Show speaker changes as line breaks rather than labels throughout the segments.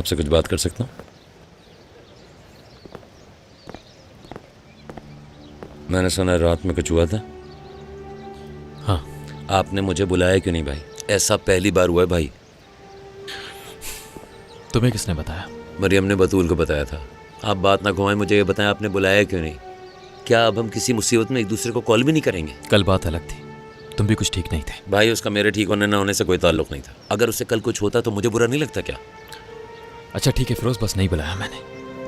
आपसे कुछ बात कर सकता हूँ? मैंने सुना रात में कुछ हुआ था।
हाँ।
आपने मुझे बुलाया क्यों नहीं भाई? ऐसा पहली बार हुआ है भाई।
तुम्हें किसने बताया?
मरियम ने बतूल को बताया था। आप बात ना घुमाएं, मुझे ये बताएं आपने बुलाया क्यों नहीं? क्या अब हम किसी मुसीबत में एक दूसरे को कॉल भी नहीं करेंगे?
कल बात अलग थी, तुम भी कुछ ठीक नहीं थे।
भाई उसका मेरे ठीक होने ना होने से कोई ताल्लुक नहीं था। अगर उससे कल कुछ होता तो मुझे बुरा नहीं लगता क्या?
अच्छा ठीक है फिरोज, बस नहीं बुलाया मैंने।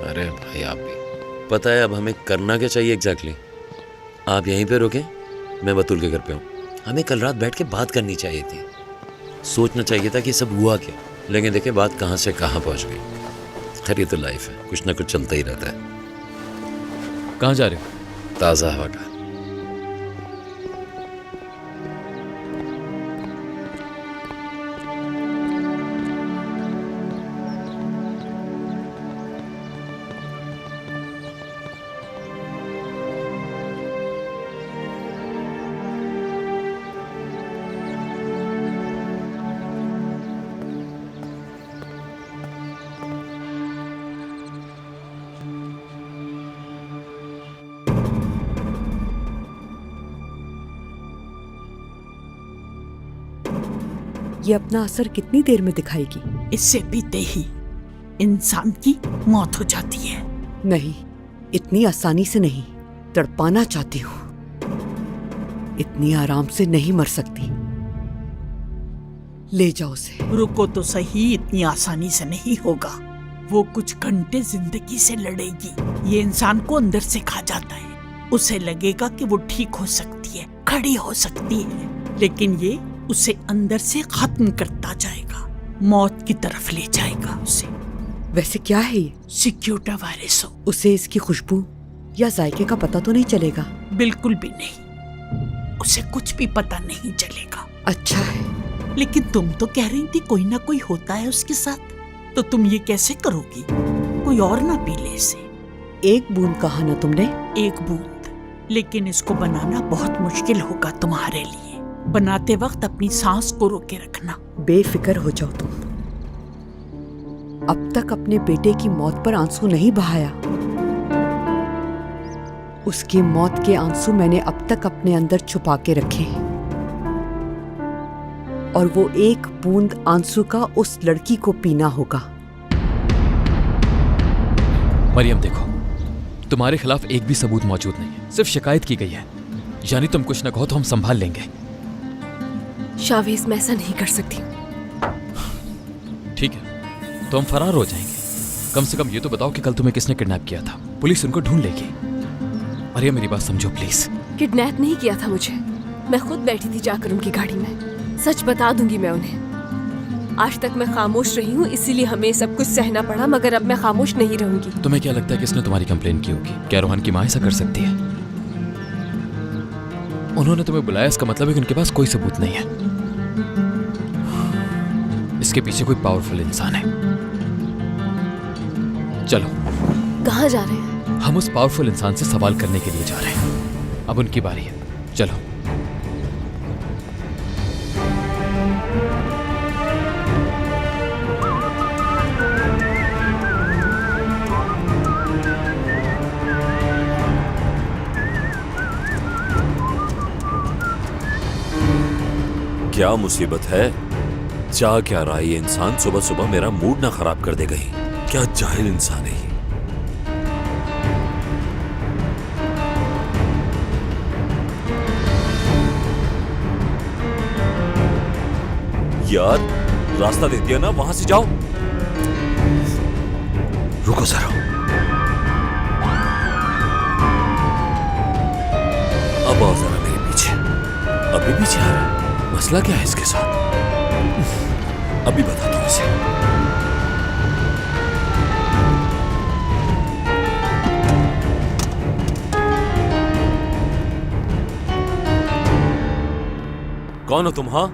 अरे भाई आप भी। पता है अब हमें करना क्या चाहिए एग्जैक्टली? आप यहीं पे रुके, मैं बतूल के घर पे हूँ। हमें कल रात बैठ के बात करनी चाहिए थी। सोचना चाहिए था कि सब हुआ क्या, लेकिन देखे बात कहाँ से कहाँ पहुँच गई। खैर ये तो लाइफ है, कुछ ना कुछ चलता ही रहता है।
कहाँ जा रहे हो?
ताज़ा हवा का।
ये अपना असर कितनी देर में दिखाएगी?
इससे बीते ही इंसान की मौत हो जाती है।
नहीं, इतनी आसानी से नहीं। तड़पाना चाहती हूँ, इतनी आराम से नहीं मर सकती। ले जाओ उसे।
रुको तो सही, इतनी आसानी से नहीं होगा। वो कुछ घंटे जिंदगी से लड़ेगी। ये इंसान को अंदर से खा जाता है। उसे लगेगा कि वो ठीक हो सकती है, खड़ी हो सकती है, लेकिन ये उसे अंदर से खत्म करता जाएगा, मौत की तरफ ले जाएगा उसे।
वैसे क्या है ये?
सिक्योटा वायरस हो।
उसे इसकी खुशबू या जायके का पता तो नहीं चलेगा?
बिल्कुल भी नहीं, उसे कुछ भी पता नहीं चलेगा।
अच्छा है।
लेकिन तुम तो कह रही थी कोई ना कोई होता है उसके साथ, तो तुम ये कैसे करोगी? कोई और ना पी ले इसे।
एक बूंद कहा ना तुमने?
एक बूंद, लेकिन इसको बनाना बहुत मुश्किल होगा तुम्हारे लिए। बनाते वक्त अपनी सांस को रोके रखना।
बेफिक्र हो जाओ तुम। अब तक अपने बेटे की मौत पर आंसू नहीं बहाया। उसकी मौत के आंसू मैंने अब तक अपने अंदर छुपा के रखे हैं, और वो एक बूंद आंसू का उस लड़की को पीना होगा।
मरियम देखो, तुम्हारे खिलाफ एक भी सबूत मौजूद नहीं है, सिर्फ शिकायत की गई है। यानी तुम कुछ न कहो तो हम संभाल लेंगे।
शावेज, मैं ऐसा नहीं कर सकती।
ठीक है, तो हम फरार हो जाएंगे। कम से कम ये तो बताओ कि कल तुम्हें किसने किडनैप किया था? पुलिस उनको ढूंढ लेगी। अरे मेरी बात समझो प्लीज।
किडनैप नहीं किया था मुझे, मैं खुद बैठी थी जाकर उनकी गाड़ी में। सच बता दूंगी मैं उन्हें। आज तक मैं खामोश रही हूँ, इसीलिए हमें सब कुछ सहना पड़ा, मगर अब मैं खामोश नहीं रहूंगी।
तुम्हें क्या लगता है किसने तुम्हारी कंप्लेन की होगी? क्या रोहन की माँ ऐसा कर सकती है? उन्होंने तुम्हें बुलाया, इसका मतलब है कि उनके पास कोई सबूत नहीं है। इसके पीछे कोई पावरफुल इंसान है। चलो।
कहाँ जा रहे हैं?
हम उस पावरफुल इंसान से सवाल करने के लिए जा रहे हैं। अब उनकी बारी है, चलो।
क्या मुसीबत है? चाह क्या रहा है ये इंसान? सुबह सुबह मेरा मूड ना खराब कर दे कहीं। क्या जाहिल इंसान है ये। यार रास्ता दे दिया ना, वहां से जाओ। रुको जरा, अब आओ जरा मेरे पीछे। अभी पीछे आ रहा है? मसला क्या है इसके साथ? अभी बताता हूं इसे। कौन हो तुम? हाँ,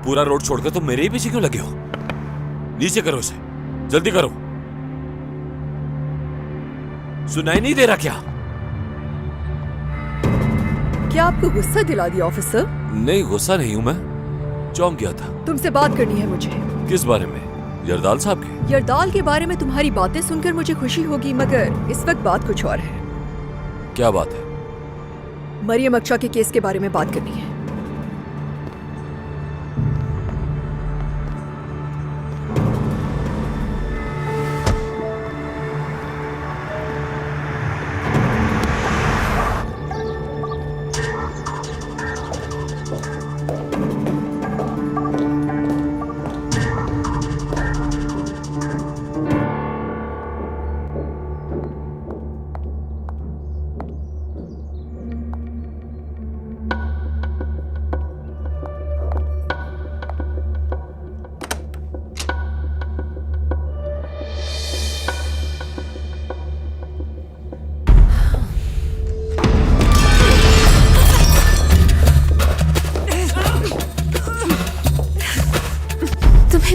पूरा रोड छोड़कर तुम मेरे ही पीछे क्यों लगे हो? नीचे करो इसे, जल्दी करो। सुनाई नहीं दे रहा क्या?
क्या आपको गुस्सा दिला दिया ऑफिसर?
नहीं, गुस्सा नहीं हूं मैं, चौंक गया था।
तुमसे बात करनी है मुझे।
किस बारे में? यरदाल साहब के?
यरदाल के बारे में तुम्हारी बातें सुनकर मुझे खुशी होगी, मगर इस वक्त बात कुछ और है।
क्या बात है?
मरियम अक्षा के केस के बारे में बात करनी है।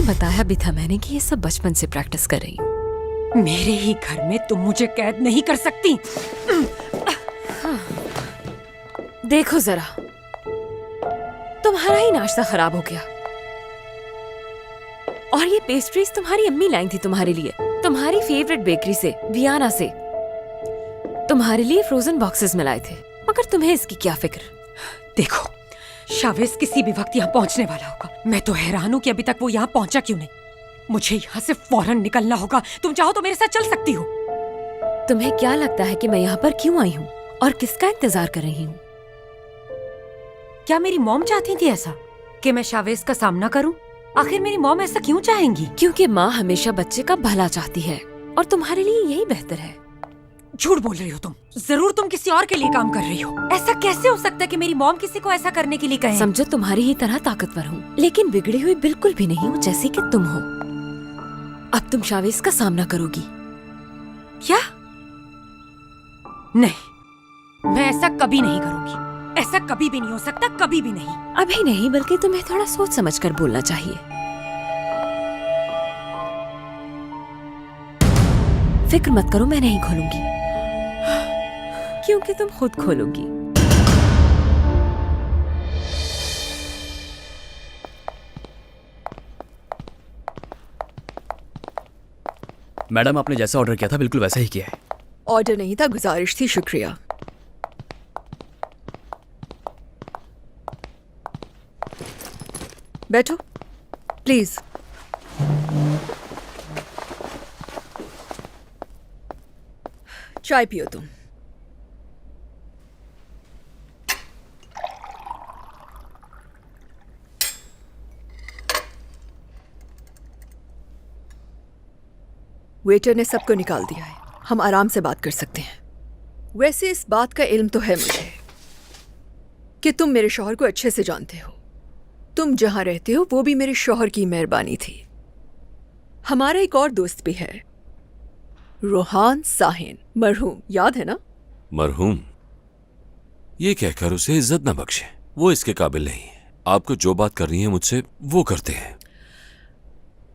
बताया भी था मैंने कि ये सब बचपन से प्रैक्टिस कर रही हूँ।
मेरे ही घर में तुम मुझे कैद नहीं कर सकती।
देखो जरा, तुम्हारा ही नाश्ता खराब हो गया और ये पेस्ट्रीज तुम्हारी अम्मी लाई थी तुम्हारे लिए, तुम्हारी फेवरेट बेकरी से, वियना से। तुम्हारे लिए फ्रोजन बॉक्सेस में लाए थे, मगर तुम्हें इसकी क्या फिक्र।
देखो, शावेज किसी भी वक्त यहाँ पहुँचने वाला होगा। मैं तो हैरान हूँ कि अभी तक वो यहाँ पहुँचा क्यों नहीं। मुझे यहाँ से फौरन निकलना होगा। तुम चाहो तो मेरे साथ चल सकती हो।
तुम्हें क्या लगता है कि मैं यहाँ पर क्यों आई हूँ और किसका इंतजार कर रही हूँ?
क्या मेरी मॉम चाहती थी ऐसा कि मैं शावेज का सामना करूँ? आखिर मेरी मॉम ऐसा क्यों चाहेंगी?
क्योंकि माँ हमेशा बच्चे का भला चाहती है और तुम्हारे लिए यही बेहतर है।
झूठ बोल रही हो तुम। जरूर तुम किसी और के लिए काम कर रही हो। ऐसा कैसे हो सकता है कि मेरी मॉम किसी को ऐसा करने के लिए कहे?
समझो, तुम्हारी ही तरह ताकतवर हूँ, लेकिन बिगड़ी हुई बिल्कुल भी नहीं हूँ जैसी कि तुम हो। अब तुम शावेज का सामना करोगी।
क्या? नहीं, मैं ऐसा कभी नहीं करूँगी। ऐसा कभी भी नहीं हो सकता, कभी भी नहीं।
अभी नहीं, बल्कि तुम्हें थोड़ा सोच समझकर बोलना चाहिए। फिक्र मत करो, मैं नहीं खोलूंगी, क्योंकि तुम खुद खोलोगी।
मैडम, आपने जैसा ऑर्डर किया था बिल्कुल वैसा ही किया है।
ऑर्डर नहीं था, गुजारिश थी। शुक्रिया। बैठो प्लीज। चाय पियो तुम। वेटर ने सबको निकाल दिया है, हम आराम से बात कर सकते हैं। वैसे इस बात का इल्म तो है मुझे कि तुम मेरे शौहर को अच्छे से जानते हो। तुम जहां रहते हो वो भी मेरे शौहर की मेहरबानी थी। हमारा एक और दोस्त भी है, रोहान साहिन, मरहूम, याद है ना?
मरहूम? ये कहकर उसे इज्जत न बख्शे, वो इसके काबिल नहीं है। आपको जो बात करनी है मुझसे वो करते हैं।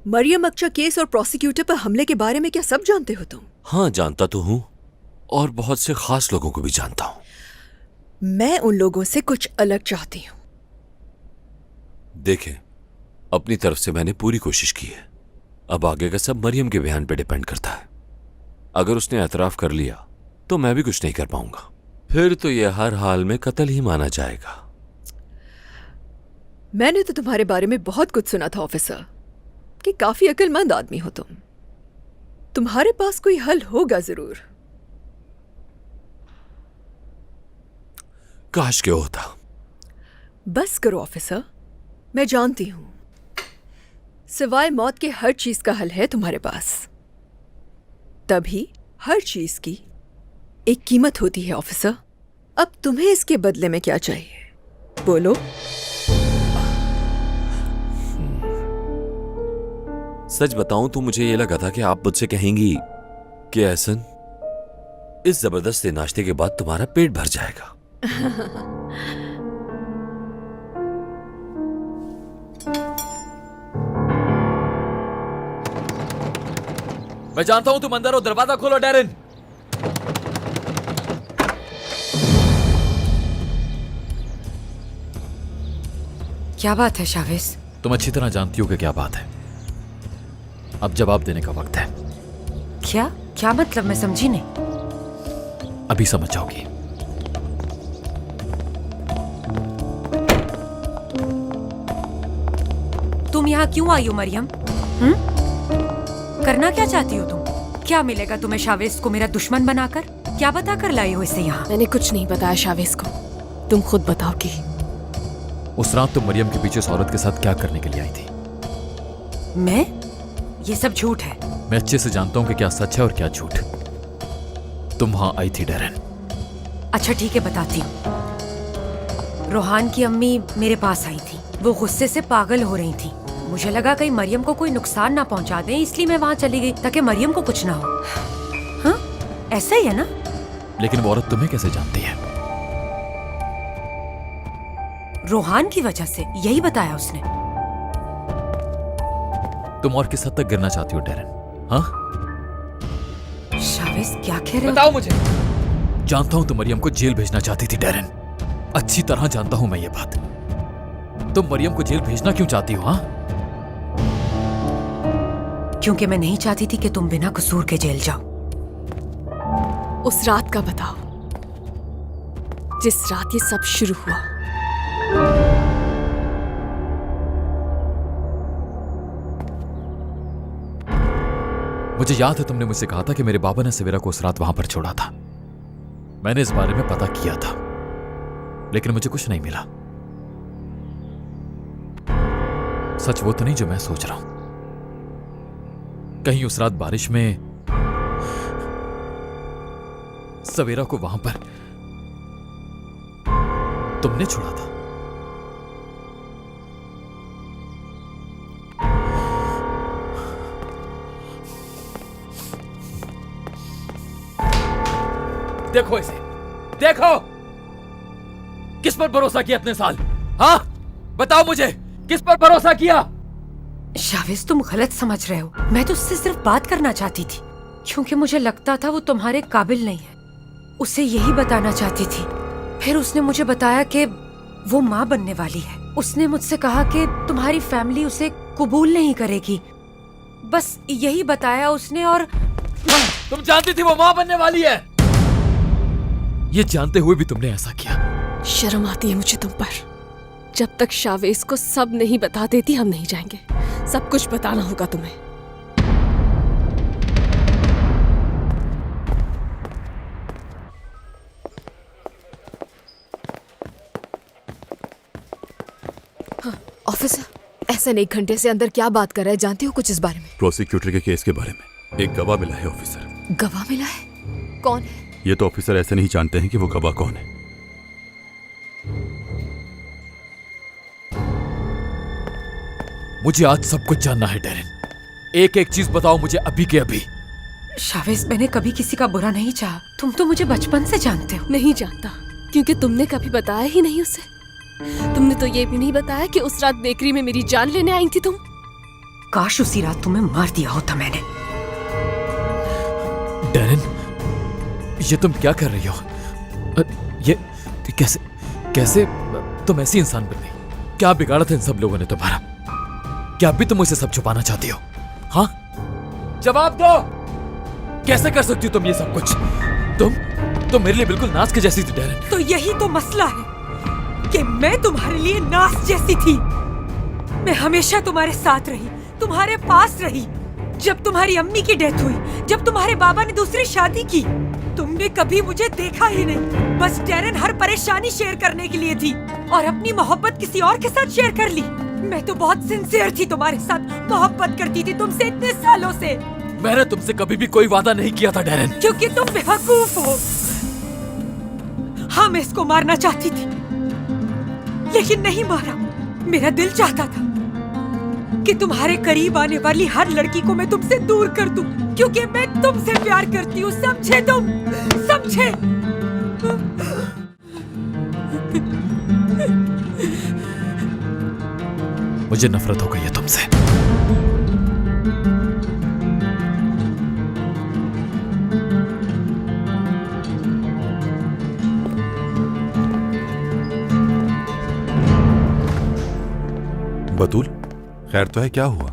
मरियम अक्षा केस और प्रोसिक्यूटर पर हमले के बारे में क्या सब जानते हो तुम?
हाँ, जानता तो हूँ और बहुत से खास लोगों को भी जानता हूँ।
मैं उन लोगों से कुछ अलग चाहती हूँ।
देखें, अपनी तरफ से मैंने पूरी कोशिश की है। अब आगे का सब मरियम के बयान पे डिपेंड करता है। अगर उसने एतराफ कर लिया तो मैं भी कुछ नहीं कर पाऊंगा। फिर तो यह हर हाल में कत्ल ही माना जाएगा।
मैंने तो तुम्हारे बारे में बहुत कुछ सुना था ऑफिसर, कि काफी अक्लमंद आदमी हो तुम। तुम्हारे पास कोई हल होगा जरूर।
काश के होता।
बस करो ऑफिसर, मैं जानती हूं सिवाय मौत के हर चीज का हल है तुम्हारे पास। तभी हर चीज की एक कीमत होती है ऑफिसर। अब तुम्हें इसके बदले में क्या चाहिए, बोलो।
सच बताऊं तो मुझे यह लगा था कि आप मुझसे कहेंगी कि एहसन, इस जबरदस्त नाश्ते के बाद तुम्हारा पेट भर जाएगा।
मैं जानता हूं तुम अंदर हो, दरवाजा खोलो डैरेन।
क्या बात है शावेज?
तुम अच्छी तरह जानती हो कि क्या बात है। अब जवाब देने का वक्त है।
क्या क्या मतलब? मैं समझी नहीं।
अभी समझ जाओगी।
तुम यहाँ क्यों आई हो मरियम? करना क्या चाहती हो तुम? क्या मिलेगा तुम्हें शावेज को मेरा दुश्मन बनाकर? क्या बताकर लाई हो इसे यहाँ?
मैंने कुछ नहीं बताया शावेज को, तुम खुद बताओगी।
उस रात तुम मरियम के पीछे उस औरत के साथ क्या करने के लिए आई थी?
मैं? ये सब झूठ है।
मैं अच्छे से जानता हूँ कि क्या सच है और क्या झूठ। तुम वहां आई थी डेरेन।
अच्छा ठीक है, बताती हूँ। रोहान की अम्मी मेरे पास आई थी। वो गुस्से से पागल हो रही थी। मुझे लगा कहीं मरियम को कोई नुकसान ना पहुंचा दें, इसलिए मैं वहां चली गई ताकि मरियम को कुछ ना हो। हाँ, ऐसा ही है ना?
लेकिन वो औरत तुम्हें कैसे जानती है?
रोहान की वजह से, यही बताया उसने।
तुम और किस हद तक गिरना चाहती हो डेरेन? हाँ,
शावेज क्या कह रहे हो?
बताओ मुझे। जानता हूं तुम मरियम को जेल भेजना चाहती थी डेरेन। अच्छी तरह जानता हूं मैं ये बात। तुम मरियम को जेल भेजना क्यों चाहती हो? हाँ,
क्योंकि मैं नहीं चाहती थी कि तुम बिना कसूर के जेल जाओ।
उस रात का बताओ, जिस रात ये सब शुरू हुआ।
मुझे याद है तुमने मुझसे कहा था कि मेरे बाबा ने सवेरा को उस रात वहां पर छोड़ा था। मैंने इस बारे में पता किया था, लेकिन मुझे कुछ नहीं मिला। सच वो तो नहीं जो मैं सोच रहा हूं। कहीं उस रात बारिश में सवेरा को वहां पर तुमने छोड़ा था? देखो इसे, देखो किस पर भरोसा किया इतने साल? हाँ, बताओ मुझे, किस पर भरोसा किया?
शावेज तुम गलत समझ रहे हो। मैं तो उससे सिर्फ बात करना चाहती थी, क्योंकि मुझे लगता था वो तुम्हारे काबिल नहीं है। उसे यही बताना चाहती थी। फिर उसने मुझे बताया कि वो माँ बनने वाली है। उसने मुझसे कहा कि तुम्हारी फैमिली उसे कबूल नहीं करेगी। बस यही बताया उसने। और
तुम जानती थी वो माँ बनने वाली है? ये जानते हुए भी तुमने ऐसा किया?
शर्म आती है मुझे तुम पर। जब तक शावेज को सब नहीं बता देती हम नहीं जाएंगे। सब कुछ बताना होगा तुम्हें। हाँ, ऑफिसर, ऐसा 1 घंटे से अंदर क्या बात कर रहा है? जानती हो कुछ इस बारे में?
प्रोसिक्यूटर के केस के बारे में एक गवाह मिला है ऑफिसर।
गवाह मिला है? कौन है?
ये तो ऑफिसर ऐसे नहीं जानते हैं कि वो गवाह कौन है।
मुझे आज सब कुछ जानना है डेरेन। एक एक चीज बताओ मुझे अभी के अभी।
शावेज, मैंने कभी किसी का बुरा नहीं चाहा। तुम तो मुझे बचपन से जानते हो।
नहीं जानता, क्योंकि तुमने कभी बताया ही नहीं उसे। तुमने तो ये भी नहीं बताया कि उस रात बेकरी में मेरी जान लेने आई थी तुम।
काश उसी रात तुम्हें मार दिया होता मैंने।
डेरेन, ये तुम क्या कर रही हो? ये कैसे कैसे तुम ऐसी इंसान बन गई? क्या बिगाड़ा था इन सब लोगों ने तुम्हारा? क्या अभी तुम मुझसे सब छुपाना चाहती हो? हाँ, जवाब दो। कैसे कर सकती हो तुम ये सब कुछ? तुम मेरे लिए बिल्कुल नाश के जैसी थी डेरेन।
तो यही तो मसला है कि मैं तुम्हारे लिए नाश जैसी थी। मैं हमेशा तुम्हारे साथ रही, तुम्हारे पास रही। जब तुम्हारी अम्मी की डेथ हुई, जब तुम्हारे बाबा ने दूसरी शादी की, तुमने कभी मुझे देखा ही नहीं। बस डेरेन हर परेशानी शेयर करने के लिए थी और अपनी मोहब्बत किसी और के साथ शेयर कर ली। मैं तो बहुत सिंसियर थी, तुम्हारे साथ मोहब्बत करती थी तुमसे इतने सालों से।
मैंने तुमसे कभी भी कोई वादा नहीं किया था डेरेन।
क्योंकि तुम बेवकूफ हो। हाँ, मैं इसको मारना चाहती थी, लेकिन नहीं मारा। मेरा दिल चाहता था कि तुम्हारे करीब आने वाली हर लड़की को मैं तुमसे दूर कर दूं, क्योंकि मैं तुमसे प्यार करती हूँ। समझे तुम? समझे?
मुझे नफरत हो गई है तुमसे।
बतूल, खैर तो है? क्या हुआ?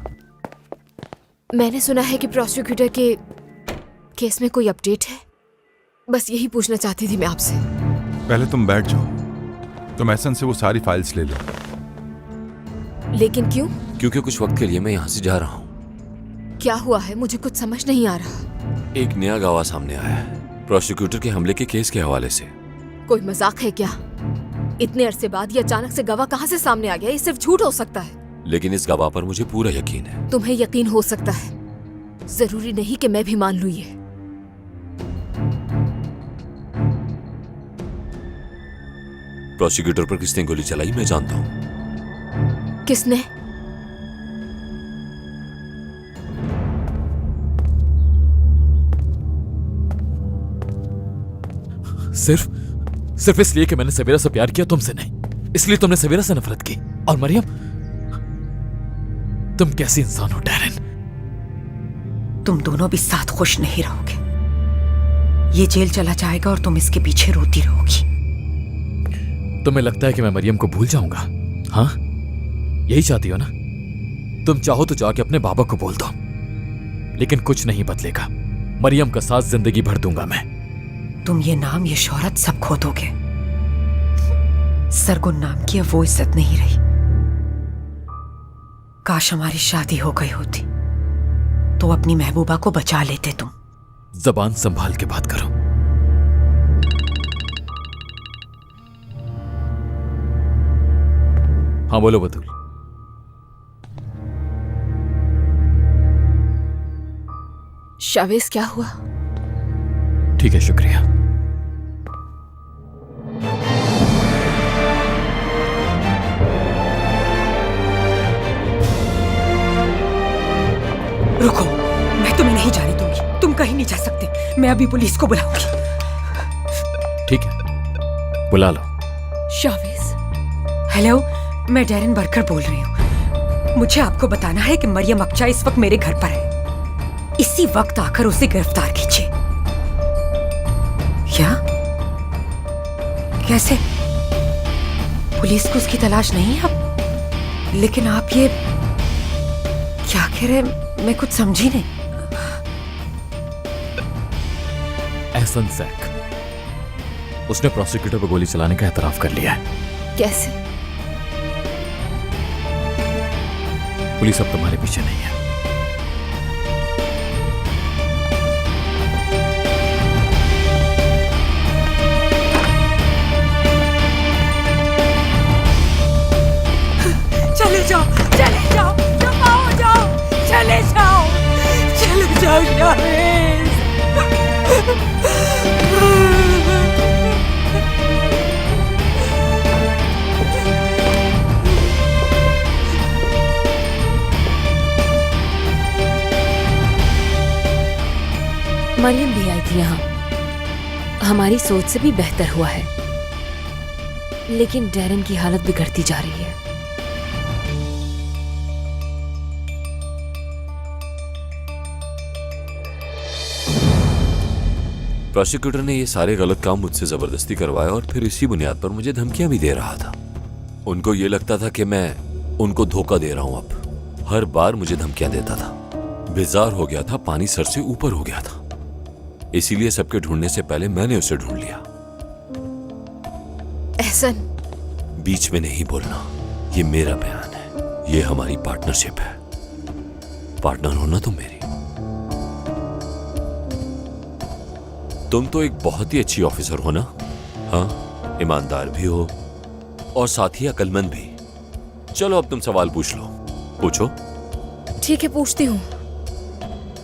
मैंने सुना है कि प्रोसिक्यूटर के केस में कोई अपडेट है। बस यही पूछना चाहती थी मैं आपसे।
पहले तुम बैठ जाओ, तुम एहसन से वो सारी फाइल्स ले लो।
लेकिन क्यों?
क्योंकि कुछ वक्त के लिए मैं यहाँ से जा रहा हूँ।
क्या हुआ है? मुझे कुछ समझ नहीं आ रहा।
एक नया गवाह सामने आया है प्रोसिक्यूटर के हमले के केस के हवाले से।
कोई मजाक है क्या? इतने अरसे बाद ये अचानक से गवाह कहाँ से सामने आ गया? ये सिर्फ झूठ हो सकता है।
लेकिन इस गवाह पर मुझे पूरा यकीन है।
तुम्हें यकीन हो सकता है, जरूरी नहीं कि मैं भी मान लूं ये।
प्रोसिक्यूटर पर किसने गोली चलाई मैं जानता हूँ।
किसने?
सिर्फ इसलिए कि मैंने सवेरा से प्यार किया, तुमसे नहीं। इसलिए तुमने सवेरा से नफरत की। और मरियम, तुम कैसी इंसान हो डैरेन?
तुम दोनों भी साथ खुश नहीं रहोगे। ये जेल चला जाएगा और तुम इसके पीछे रोती रहोगी।
तुम्हें लगता है कि मैं मरियम को भूल जाऊंगा? हाँ, यही चाहती हो ना? तुम चाहो तो जाके अपने बाबा को बोल दो, लेकिन कुछ नहीं बदलेगा। मरियम का साथ जिंदगी भर दूंगा मैं।
तुम ये नाम, ये शोहरत सब खो दोगे। सरगुन नाम की अब वो इज्जत नहीं रही। काश हमारी शादी हो गई होती तो अपनी महबूबा को बचा लेते तुम।
जबान संभाल के बात करो। हाँ बोलो बतूल।
शावेज, क्या हुआ?
ठीक है, शुक्रिया।
रुको, मैं तुम्हें नहीं जाने दूंगी। तुम कहीं नहीं जा सकते। मैं अभी पुलिस को बुलाऊंगी।
ठीक है, बुला लो।
शावेज।
हेलो, मैं डैरेन बर्कर बोल रही हूँ। मुझे आपको बताना है कि मरियम अक्चा इस वक्त मेरे घर पर है। इसी वक्त आकर उसे गिरफ्तार कीजिए। क्या? कैसे? पुलिस को उसकी तलाश नहीं है अब? लेकिन आप ये क्या कह रहे हैं? मैं कुछ समझी नहीं।
एहसन सैक, उसने प्रोसिक्यूटर पर गोली चलाने का एतराफ कर लिया है।
कैसे?
पुलिस अब तुम्हारे पीछे नहीं है।
चले जाओ, चले जाओ, दफा हो जाओ, चले जाओ, चले जाओ शावेज।
मरियम भी आई थी यहाँ। हमारी सोच से भी बेहतर हुआ है, लेकिन डैरेन की हालत बिगड़ती जा रही है।
प्रोसिक्यूटर ने ये सारे गलत काम मुझसे जबरदस्ती करवाए और फिर इसी बुनियाद पर मुझे धमकियां भी दे रहा था। उनको ये लगता था कि मैं उनको धोखा दे रहा हूं। अब हर बार मुझे धमकियां देता था। बेजार हो गया था, पानी सर से ऊपर हो गया था। इसीलिए सबके ढूंढने से पहले मैंने उसे ढूंढ लिया।
एहसन,
बीच में नहीं बोलना, ये मेरा बयान है। ये हमारी पार्टनरशिप है। पार्टनर हो ना तुम मेरी। तुम तो एक बहुत ही अच्छी ऑफिसर हो ना? हाँ, ईमानदार भी हो और साथ ही अक्लमंद भी। चलो अब तुम सवाल पूछ लो। पूछो।
ठीक है, पूछती हूँ।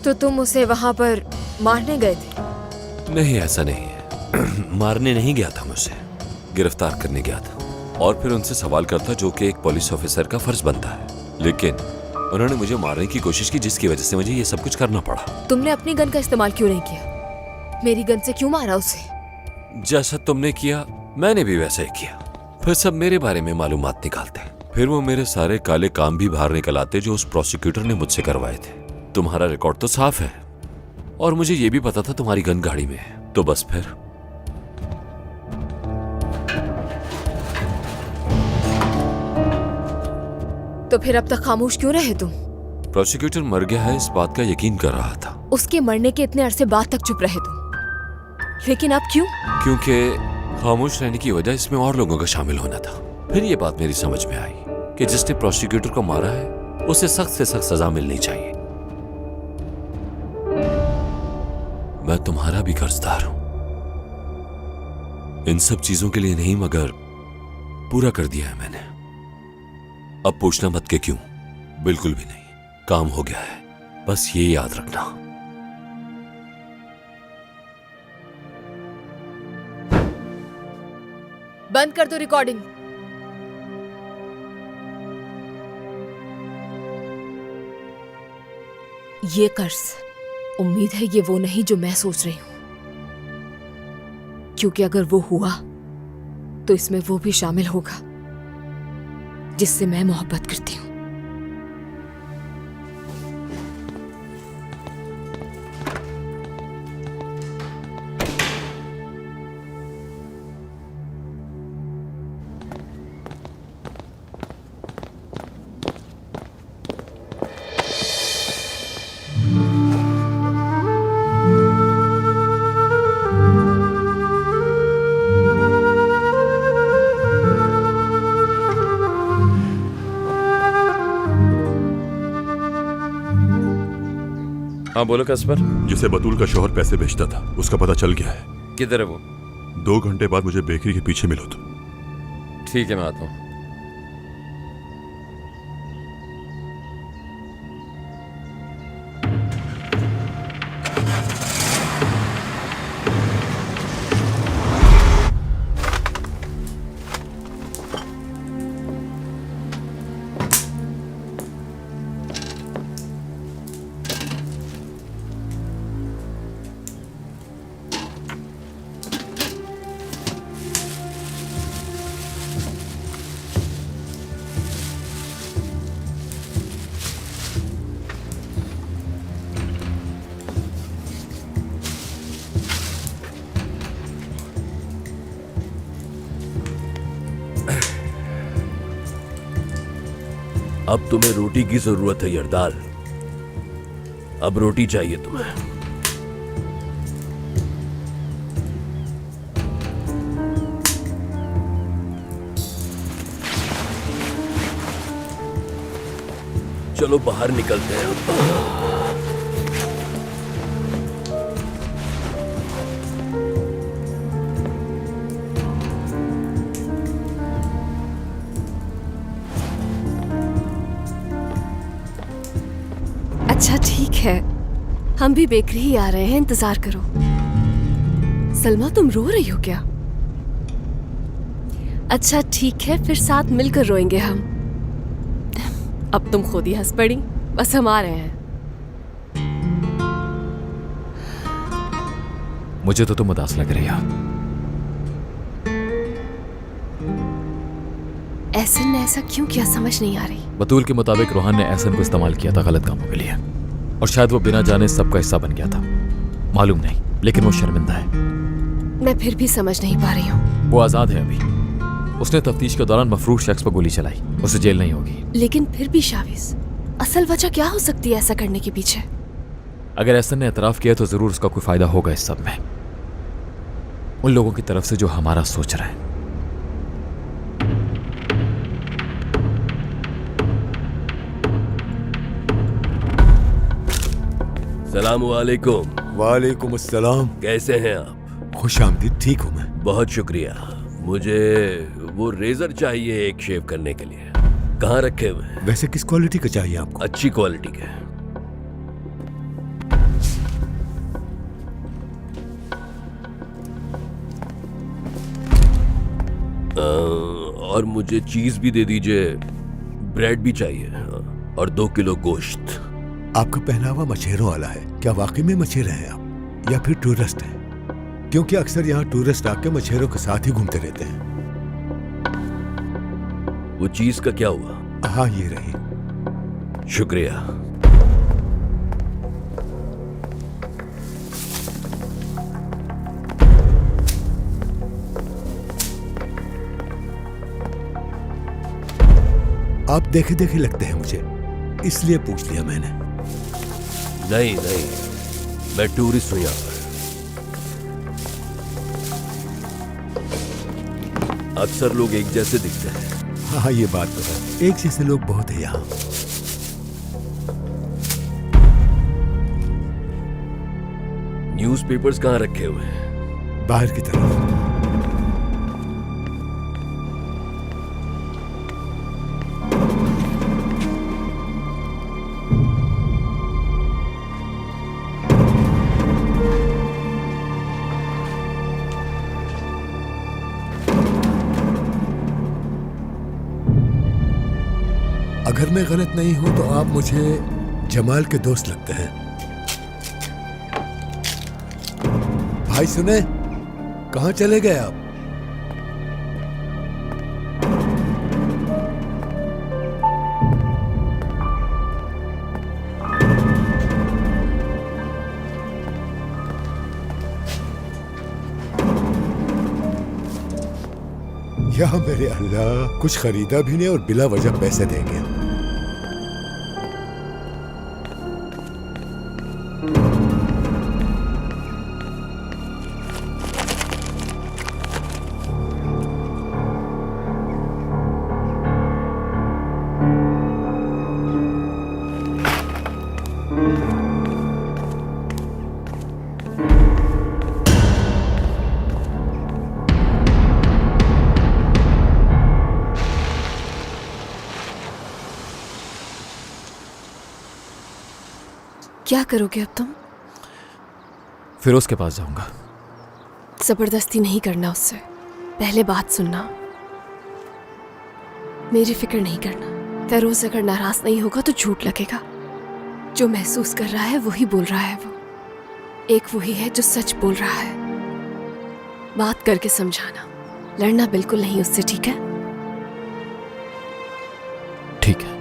तो तुम उसे वहां पर मारने गए थे?
नहीं, ऐसा नहीं है। मारने नहीं गया था, मैं उसे गिरफ्तार करने गया था और फिर उनसे सवाल करता, जो कि एक पुलिस ऑफिसर का फर्ज बनता है। लेकिन उन्होंने मुझे मारने की कोशिश की, जिसकी वजह से मुझे ये सब कुछ करना पड़ा।
तुमने अपनी गन का इस्तेमाल क्यों नहीं किया? मेरी गन से क्यों मारा उसे?
जैसा तुमने किया मैंने भी वैसा ही किया। फिर सब मेरे बारे में मालूमात निकालते। फिर वो मेरे सारे काले काम भी बाहर निकल आते जो उस प्रोसिक्यूटर ने मुझसे करवाए थे। तुम्हारा रिकॉर्ड तो साफ है और मुझे ये भी पता था तुम्हारी गन गाड़ी में है। तो बस फिर
तो फिर अब तक खामोश क्यों रहे तुम?
प्रोसिक्यूटर मर गया है इस बात का यकीन कर रहा था,
उसके मरने के इतने अरसे बाद तक चुप रहे तुम, लेकिन अब क्यों?
क्योंकि खामोश रहने की वजह इसमें और लोगों का शामिल होना था। फिर ये बात मेरी समझ में आई कि जिसने प्रोसिक्यूटर को मारा है उसे सख्त से सख्त सजा मिलनी चाहिए। मैं तुम्हारा भी कर्जदार हूं, इन सब चीजों के लिए नहीं मगर पूरा कर दिया है मैंने। अब पूछना मत के क्यों, बिल्कुल भी नहीं, काम हो गया है, बस ये याद रखना।
बंद कर दो रिकॉर्डिंग। ये कर्ज, उम्मीद है ये वो नहीं जो मैं सोच रही हूं, क्योंकि अगर वो हुआ तो इसमें वो भी शामिल होगा जिससे मैं मोहब्बत करती हूं।
हाँ बोलो कस्पर।
जिसे बतूल का शौहर पैसे बेचता था उसका पता चल गया है।
किधर है वो?
2 घंटे बाद मुझे बेकरी के पीछे मिलो तुम।
ठीक है मैं आता हूँ।
अब तुम्हें रोटी की जरूरत है यरदाल, अब रोटी चाहिए तुम्हें। चलो बाहर निकलते हैं।
अच्छा ठीक है, हम भी बेकरी ही आ रहे हैं, इंतजार करो। सलमा तुम रो रही हो क्या? अच्छा ठीक है, फिर साथ मिलकर रोएंगे हम। अब तुम खुद ही हंस पड़ी, बस हम आ रहे हैं।
मुझे तो तुम उदास लग रही हो।
एहसन ने ऐसा क्यों किया समझ नहीं आ रही।
बतूल के मुताबिक रोहान ने एहसन को इस्तेमाल किया था गलत कामों के लिए, और शायद वो बिना जाने सबका हिस्सा बन गया था। मालूम नहीं, लेकिन वो शर्मिंदा है।
मैं फिर भी समझ नहीं पा रही हूँ।
वो आजाद है अभी। उसने तफ्तीश के दौरान मफरूर शख्स पर गोली चलाई, उसे जेल नहीं होगी।
लेकिन फिर भी शाविज, असल वजह क्या हो सकती है ऐसा करने के पीछे?
अगर एहसन ने एतराफ किया तो जरूर उसका कोई फायदा होगा इस सब में, उन लोगों की तरफ से जो हमारा सोच रहे हैं।
सलामुअलैकुम।
वालेकुम अस्सलाम।
कैसे हैं आप?
खुश आमदीद। ठीक हूँ मैं।
बहुत शुक्रिया। मुझे वो रेजर चाहिए एक शेव करने के लिए। कहाँ रखे हुए हैं?
वैसे किस क्वालिटी का चाहिए आपको?
अच्छी क्वालिटी के। और मुझे चीज भी दे दीजिए, ब्रेड भी चाहिए, और 2 किलो गोश्त।
आपका पहनावा मछेरों वाला है, क्या वाकई में मछेरे हैं आप या फिर टूरिस्ट हैं? क्योंकि अक्सर यहाँ टूरिस्ट आके मछेरों के साथ ही घूमते रहते हैं।
वो चीज का क्या हुआ?
हाँ ये रही।
शुक्रिया।
आप देखे देखे लगते हैं मुझे। इसलिए पूछ लिया मैंने।
नहीं नहीं, मैं टूरिस्ट हूं यहाँ पर। अक्सर लोग एक जैसे दिखते हैं।
हाँ ये बात तो है, एक जैसे लोग बहुत है यहाँ।
न्यूज़पेपर्स कहाँ रखे हुए हैं?
बाहर की तरफ। अगर मैं गलत नहीं हूं तो आप मुझे जमाल के दोस्त लगते हैं। भाई सुने, कहां चले गए आप? या मेरे अल्लाह, कुछ खरीदा भी नहीं और बिला वजह पैसे देंगे।
क्या करोगे अब तुम?
फिरोज के पास जाऊंगा।
जबरदस्ती नहीं करना उससे, पहले बात सुनना। मेरी फिक्र नहीं करना। फिरोज अगर नाराज नहीं होगा तो झूठ लगेगा। जो महसूस कर रहा है वही बोल रहा है। वो एक वही है जो सच बोल रहा है। बात करके समझाना, लड़ना बिल्कुल नहीं उससे, ठीक है?
ठीक है।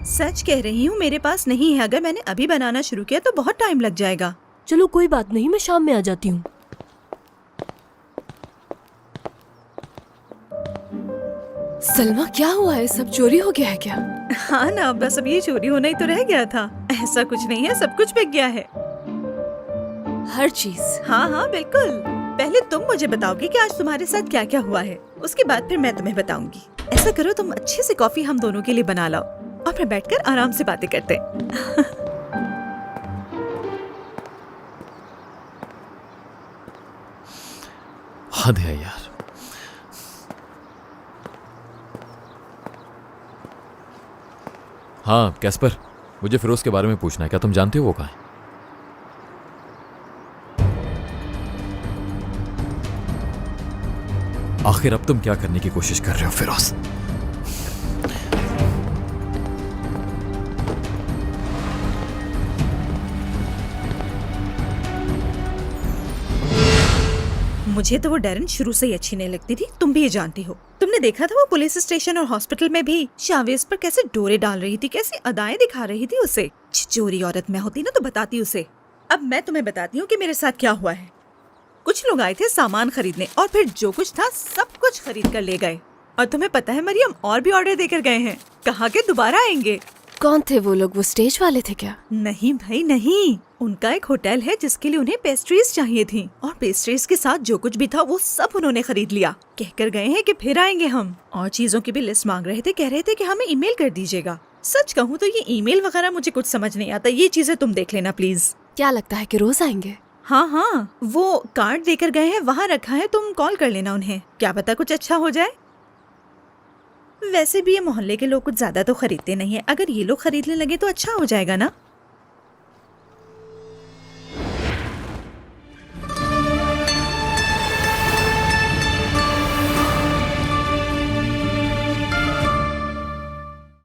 सच कह रही हूँ, मेरे पास नहीं है। अगर मैंने अभी बनाना शुरू किया तो बहुत टाइम लग जाएगा।
चलो कोई बात नहीं, मैं शाम में आ जाती हूँ। सलमा, क्या हुआ है? सब चोरी हो गया है क्या?
हाँ ना, बस अब ये चोरी होना ही तो रह गया था। ऐसा कुछ नहीं है, सब कुछ बिक गया है।
हर चीज?
हाँ हाँ बिल्कुल। पहले तुम मुझे बताओगी कि आज तुम्हारे साथ क्या क्या हुआ है, उसके बाद फिर मैं तुम्हें बताऊंगी। ऐसा करो, तुम अच्छी सी कॉफी हम दोनों के लिए बना लाओ और फिर बैठकर आराम से बातें करते हैं।
हद है यार। हाँ कैस्पर, मुझे फिरोज के बारे में पूछना है। क्या तुम जानते हो वो कहाँ है? आखिर अब तुम क्या करने की कोशिश कर रहे हो फिरोज?
मुझे तो वो डैरन शुरू से ही अच्छी नहीं लगती थी, तुम भी ये जानती हो। तुमने देखा था वो पुलिस स्टेशन और हॉस्पिटल में भी शावेज पर कैसे डोरे डाल रही थी, कैसी अदाएं दिखा रही थी उसे। चोरी औरत मैं होती ना तो बताती उसे। अब मैं तुम्हें बताती हूँ कि मेरे साथ क्या हुआ है। कुछ लोग आए थे सामान खरीदने और फिर जो कुछ था सब कुछ खरीद कर ले गए। और तुम्हें पता है मरियम, और भी ऑर्डर देकर गए हैं। कहा के दोबारा आएंगे।
कौन थे वो लोग? वो स्टेज वाले थे क्या?
नहीं भाई नहीं, उनका एक होटल है जिसके लिए उन्हें पेस्ट्रीज चाहिए थी और पेस्ट्रीज के साथ जो कुछ भी था वो सब उन्होंने खरीद लिया। कहकर गए हैं कि फिर आएंगे हम, और चीजों की भी लिस्ट मांग रहे थे। कह रहे थे कि हमें ईमेल कर दीजिएगा। सच कहूँ तो ये ईमेल वगैरह मुझे कुछ समझ नहीं आता। ये चीजें तुम देख लेना प्लीज।
क्या लगता है कि रोज आएंगे?
हाँ हाँ, वो कार्ड देकर गए हैं, वहाँ रखा है, तुम कॉल कर लेना उन्हें। क्या पता कुछ अच्छा हो जाए। वैसे भी ये मोहल्ले के लोग कुछ ज्यादा तो खरीदते नहीं है। अगर ये लोग खरीदने लगे तो अच्छा हो जाएगा ना।